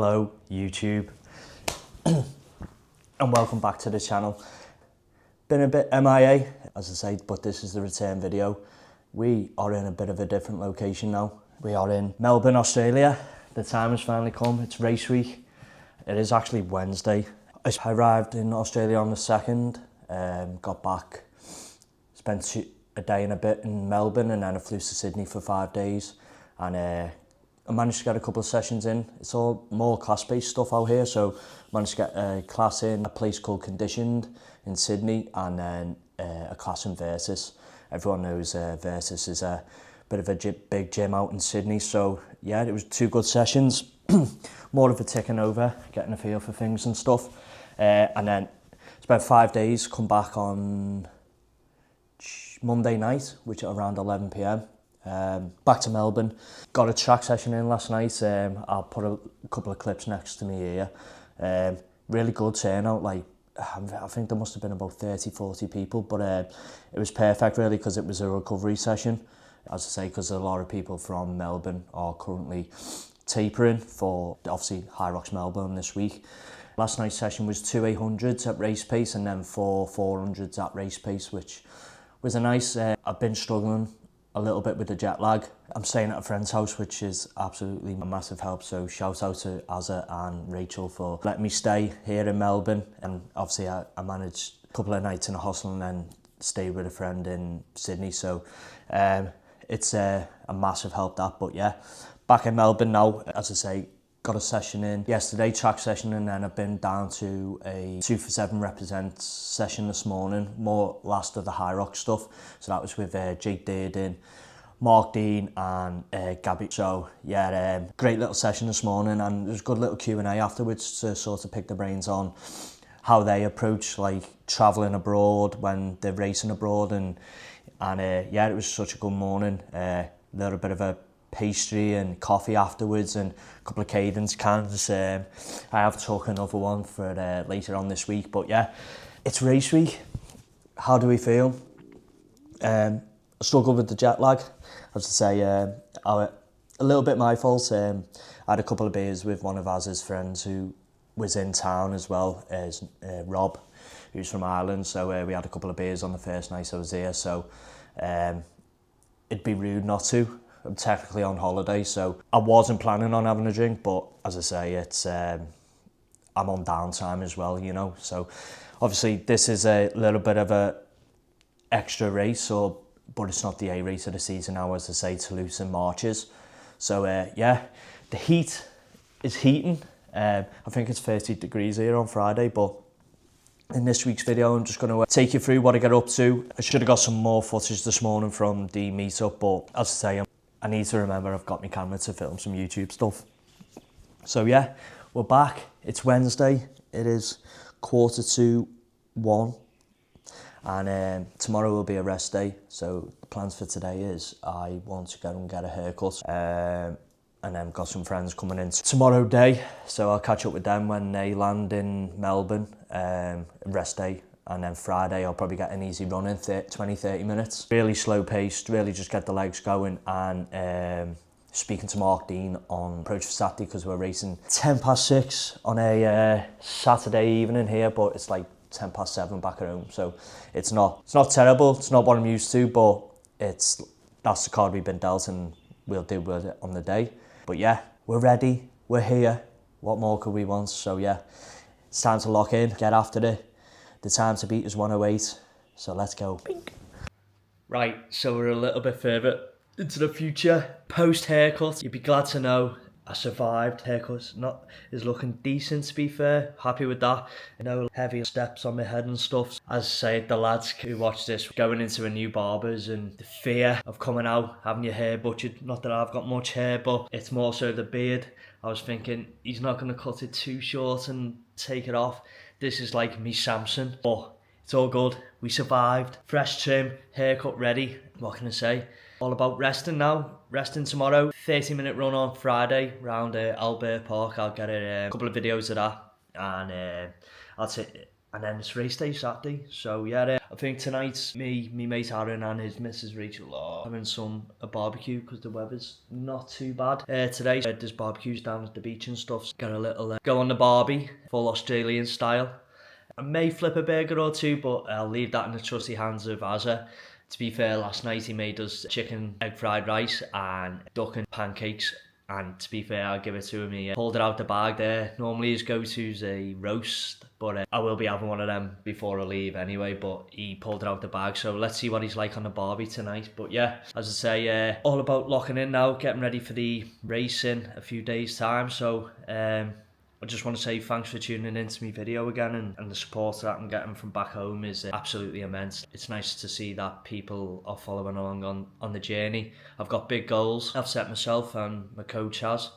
Hello YouTube and welcome back to the channel. Been a bit MIA, as I say, but this is the return video. We are in a bit of a different location now. We are in Melbourne, Australia. The time has finally come. It's race week. It is actually Wednesday. I arrived in Australia on the 2nd, got back, spent a day and a bit in Melbourne, and then I flew to Sydney for 5 days, and I managed to get a couple of sessions in. It's all more class-based stuff out here, so I managed to get a class in a place called Conditioned in Sydney, and then a class in Versus. Everyone knows Versus is a bit of a big gym out in Sydney, so yeah, it was 2 good sessions. More of a ticking over, getting a feel for things and stuff. And then spent 5 days, come back on Monday night, which at around 11 p.m. Back to Melbourne. Got a track session in last night. I'll put a couple of clips next to me here. Really good turnout, like I think there must have been about 30-40 people, but it was perfect really because it was a recovery session. As I say, because a lot of people from Melbourne are currently tapering for obviously High Rocks Melbourne this week. Last night's session was 2 800s at race pace and then 4 400s at race pace, which was a nice. I've been struggling a little bit with the jet lag. I'm staying at a friend's house, which is absolutely a massive help, so shout out to Azza and Rachel for letting me stay here in Melbourne. And obviously I managed a couple of nights in a hostel and then stayed with a friend in Sydney, so it's a massive help that. But yeah, back in Melbourne now, as I say, got a session in yesterday, track session, and then I've been down to a 2 for 7 represent session this morning, more last of the High Rock stuff. So that was with Jake Dearden, Mark Dean and Gabby. So yeah, great little session this morning, and there's a good little Q&A afterwards to sort of pick the brains on how they approach like travelling abroad when they're racing abroad, and yeah, it was such a good morning. A little bit of a pastry and coffee afterwards and a couple of cadence cans. I have took another one for later on this week, but yeah, it's race week. How do we feel? I struggled with the jet lag, as I say. A little bit my fault. I had a couple of beers with one of Az's friends who was in town as well as Rob, who's from Ireland, so we had a couple of beers on the first night I was here, so it'd be rude not to. I'm technically on holiday, so I wasn't planning on having a drink, but as I say, it's I'm on downtime as well, you know, so obviously this is a little bit of a extra race, but it's not the A race of the season now, as I say, Toulouse in Marches. So yeah, the heat is heating. I think it's 30 degrees here on Friday, but in this week's video, I'm just going to take you through what I get up to. I should have got some more footage this morning from the meetup, but as I say, I need to remember I've got my camera to film some YouTube stuff. So yeah, we're back. It's Wednesday. It is 1:45, and tomorrow will be a rest day. So the plans for today is I want to go and get a haircut, and then got some friends coming in tomorrow day, so I'll catch up with them when they land in Melbourne. Rest day, and then Friday I'll probably get an easy run in 20-30 minutes. Really slow paced, really just get the legs going, and speaking to Mark Dean on approach for Saturday, because we're racing 6:10 on a Saturday evening here, but it's like 7:10 back at home, so it's not terrible. It's not what I'm used to, but that's the card we've been dealt, and we'll deal with it on the day. But yeah, we're ready, we're here. What more could we want? So yeah, it's time to lock in, get after it. The time to beat is 1:08, so let's go. Right, so we're a little bit further into the future. Post haircut, you'd be glad to know I survived. Haircut is looking decent, to be fair. Happy with that. You know, heavy steps on my head and stuff. As I say, the lads who watch this going into a new barber's, and the fear of coming out, having your hair butchered. Not that I've got much hair, but it's more so the beard. I was thinking he's not going to cut it too short and take it off. This is like me Samson, but it's all good. We survived. Fresh trim, haircut ready. What can I say? All about resting now. Resting tomorrow. 30-minute run on Friday round Albert Park. I'll get a couple of videos of that, and I'll and then it's race day Saturday. So yeah, I think tonight's me mate Aaron and his missus Rachel are having a barbecue because the weather's not too bad. Today there's barbecues down at the beach and stuff. So get a little go on the barbie, full Australian style. I may flip a burger or two, but I'll leave that in the trusty hands of Azza. To be fair, last night he made us chicken egg fried rice and duck and pancakes. And to be fair, I'll give it to him. He pulled it out the bag there. Normally his go-to's a roast, but I will be having one of them before I leave anyway. But he pulled it out the bag, so let's see what he's like on the barbie tonight. But yeah, as I say, all about locking in now, getting ready for the race in a few days' time. So I just want to say thanks for tuning into my video again, and the support that I'm getting from back home is absolutely immense. It's nice to see that people are following along on the journey. I've got big goals I've set myself and my coach has.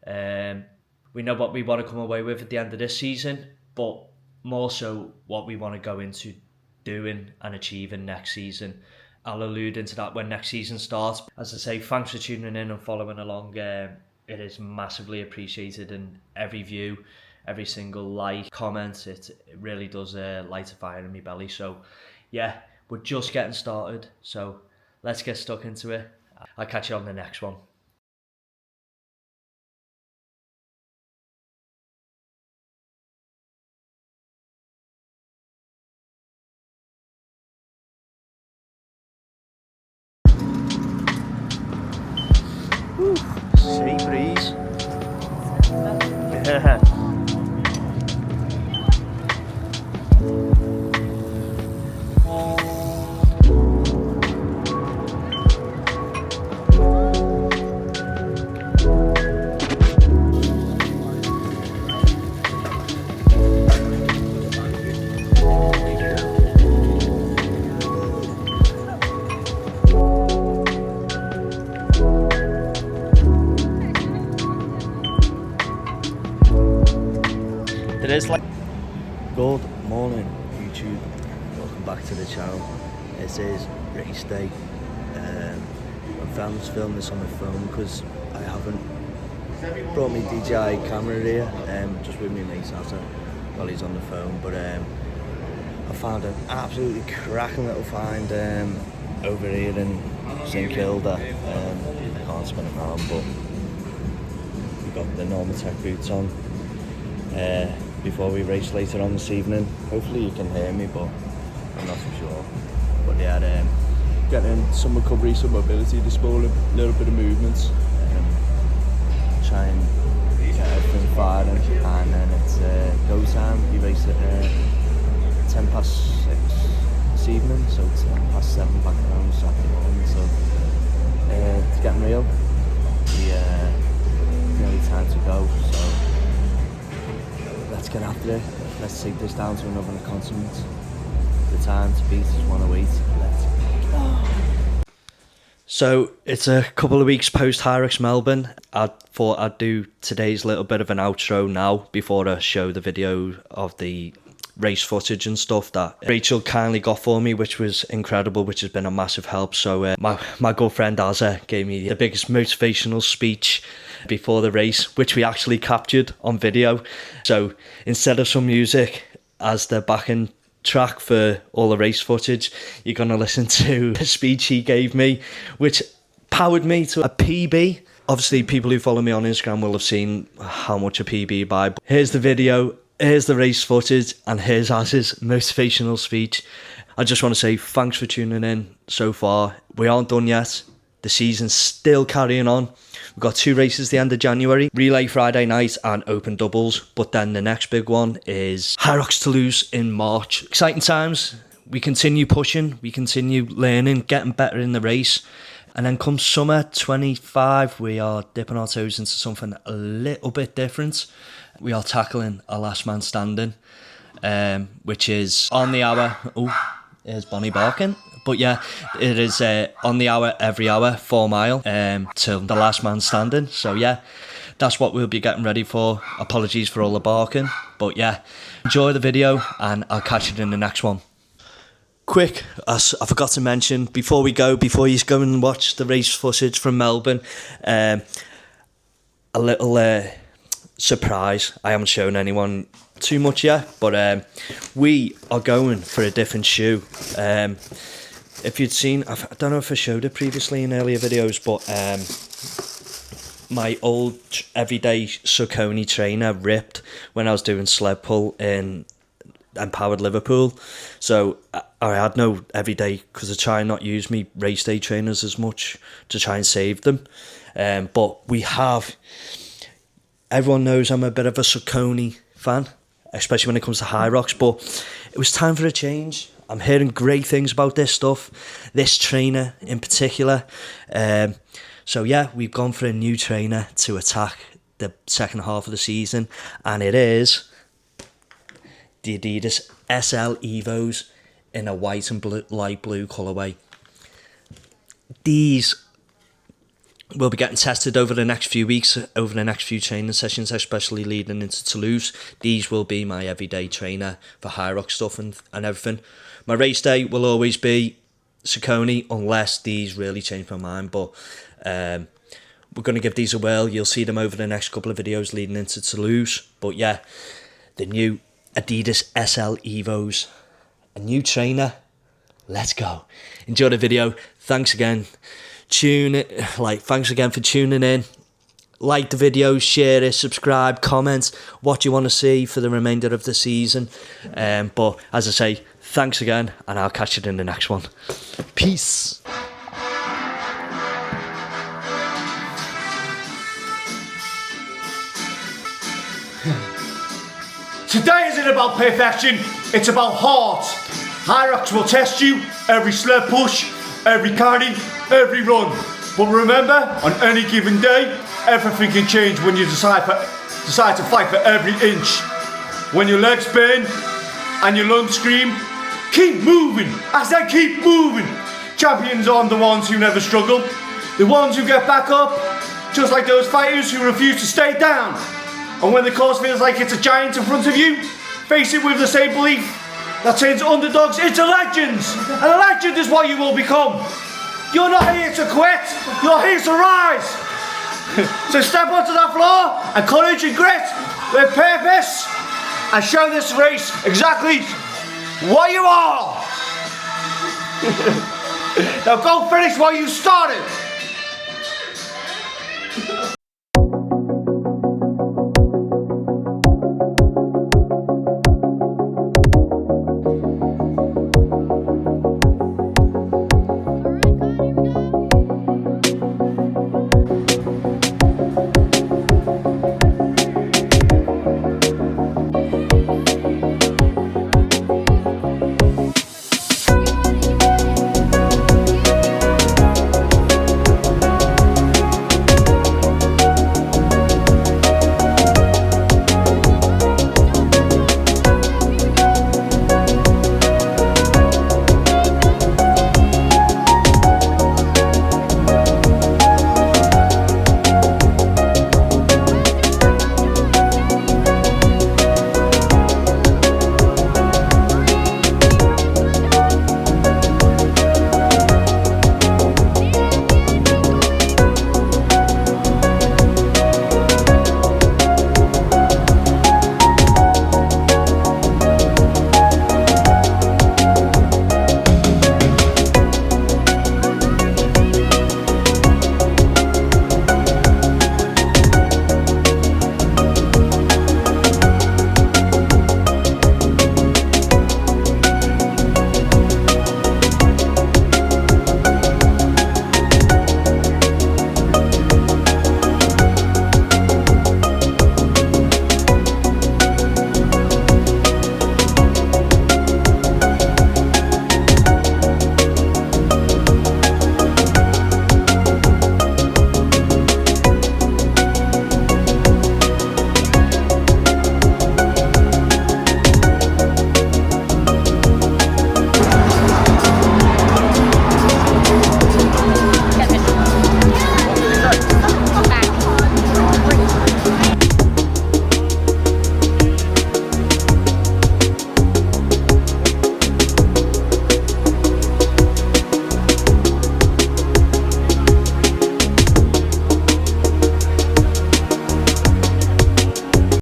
We know what we want to come away with at the end of this season, but more so what we want to go into doing and achieving next season. I'll allude into that when next season starts. As I say, thanks for tuning in and following along. It is massively appreciated, and every view, every single like, comment, it really does light a fire in my belly. So yeah, we're just getting started, so let's get stuck into it. I'll catch you on the next one. Woo, sea breeze. Yeah. It is like good morning YouTube, welcome back to the channel. This is race day. I'm filming this on my phone because I haven't brought my DJI camera here, just with me mate Azza while he's on the phone. But I found an absolutely cracking little find over here in St Kilda. I can't spin it around, but we've got the normal tech boots on before we race later on this evening. Hopefully you can hear me, but I'm not so sure. But yeah, getting some recovery, some mobility this morning, a little bit of movements, try and get everything firing, and then it's go time. We race at 10 past 6 this evening, so 10 past 7 back home Saturday morning. So it's getting real. It's nearly time to go, so let's get after it. Let's take this down to another continent. The time to beat is 1:08. Let's go. So it's a couple of weeks post Hyrox Melbourne. I thought I'd do today's little bit of an outro now before I show the video of the race footage and stuff that Rachel kindly got for me, which was incredible, which has been a massive help. So my good friend Azza gave me the biggest motivational speech before the race, which we actually captured on video. So instead of some music as the backing track for all the race footage, you're going to listen to the speech he gave me, which powered me to a PB. Obviously people who follow me on Instagram will have seen how much a PB by. But here's the video, here's the race footage, and here's Az's motivational speech. I just want to say thanks for tuning in so far. We aren't done yet. The season's still carrying on. We've got 2 races the end of January, relay Friday night and open doubles. But then the next big one is Hyrox Toulouse in March. Exciting times. We continue pushing, we continue learning, getting better in the race. And then come summer 25, we are dipping our toes into something a little bit different. We are tackling a last man standing, which is on the hour. Oh, there's Bonnie barking. But yeah, it is on the hour, every hour, 4 mile, till the last man standing. So yeah, that's what we'll be getting ready for. Apologies for all the barking. But yeah, enjoy the video and I'll catch you in the next one. Quick, as I forgot to mention, before you go and watch the race footage from Melbourne, a little surprise I haven't shown anyone too much yet, but we are going for a different shoe. If you'd seen, I don't know if I showed it previously in earlier videos, but my old everyday Saucony trainer ripped when I was doing sled pull in Empowered Liverpool. So I had no everyday, because I try and not use me race day trainers as much to try and save them. But we have, everyone knows I'm a bit of a Saucony fan, especially when it comes to high rocks, but it was time for a change. I'm hearing great things about this stuff, this trainer in particular. So yeah, we've gone for a new trainer to attack the second half of the season, and it is the Adidas SL Evos in a white and blue, light blue colourway. These will be getting tested over the next few weeks, over the next few training sessions, especially leading into Toulouse. These will be my everyday trainer for high rock stuff and everything. My race day will always be Saucony, unless these really change my mind, but we're going to give these a whirl. You'll see them over the next couple of videos leading into Toulouse. But yeah, the new Adidas SL Evos, a new trainer. Let's go. Enjoy the video. Thanks again. Thanks again for tuning in. Like the video, share it, subscribe, comment what you want to see for the remainder of the season. But as I say, thanks again, and I'll catch you in the next one. Peace. Today isn't about perfection, it's about heart. High rocks will test you every sled push, every carry, every run. But remember, on any given day, everything can change when you decide to fight for every inch. When your legs burn and your lungs scream, keep moving. I said keep moving. Champions aren't the ones who never struggle, the ones who get back up, just like those fighters who refuse to stay down. And when the course feels like it's a giant in front of you, face it with the same belief that turns underdogs into legends. And a legend is what you will become. You're not here to quit, you're here to rise. So step onto that floor and courage and grit with purpose and show this race exactly what you are. Now go finish what you started.